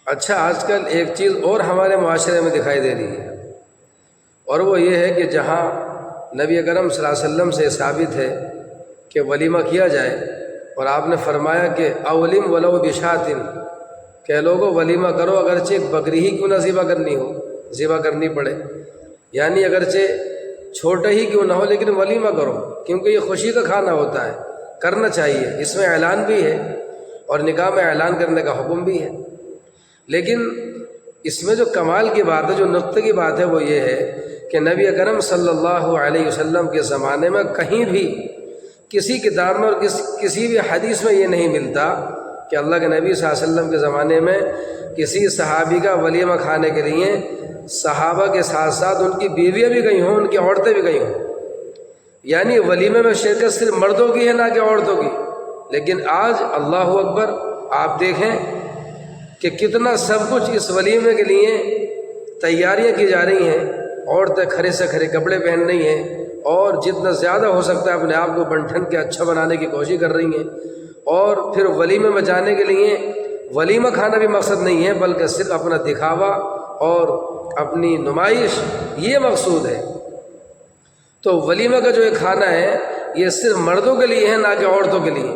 اچھا، آج کل ایک چیز اور ہمارے معاشرے میں دکھائی دے رہی ہے، اور وہ یہ ہے کہ جہاں نبی اکرم صلی اللہ علیہ وسلم سے ثابت ہے کہ ولیمہ کیا جائے، اور آپ نے فرمایا کہ اولم ولو بشاتن، کہ لوگوں ولیمہ کرو اگرچہ ایک بکری ہی کیوں نہ ذبح کرنی پڑے، یعنی اگرچہ چھوٹا ہی کیوں نہ ہو لیکن ولیمہ کرو، کیونکہ یہ خوشی کا کھانا ہوتا ہے، کرنا چاہیے، اس میں اعلان بھی ہے اور نکاح میں اعلان کرنے کا حکم بھی ہے۔ لیکن اس میں جو کمال کی بات ہے، جو نقطے کی بات ہے، وہ یہ ہے کہ نبی اکرم صلی اللہ علیہ وسلم کے زمانے میں کہیں بھی کسی کتاب میں اور کسی بھی حدیث میں یہ نہیں ملتا کہ اللہ کے نبی صلی اللہ علیہ وسلم کے زمانے میں کسی صحابی کا ولیمہ کھانے کے لیے صحابہ کے ساتھ ساتھ ان کی بیویاں بھی گئی ہوں، ان کی عورتیں بھی گئی ہوں، یعنی ولیمے میں شرکت صرف مردوں کی ہے نہ کہ عورتوں کی۔ لیکن آج اللہ اکبر، آپ دیکھیں کہ کتنا سب کچھ اس ولیمے کے لیے تیاریاں کی جا رہی ہیں، عورتیں کھرے سے کھرے کپڑے پہن رہی ہیں اور جتنا زیادہ ہو سکتا ہے اپنے آپ کو بن ٹھن کے اچھا بنانے کی کوشش کر رہی ہیں، اور پھر ولیمے میں جانے کے لیے ولیمہ کھانا بھی مقصد نہیں ہے بلکہ صرف اپنا دکھاوا اور اپنی نمائش، یہ مقصود ہے۔ تو ولیمہ کا جو ایک کھانا ہے یہ صرف مردوں کے لیے ہے نہ کہ عورتوں کے لیے۔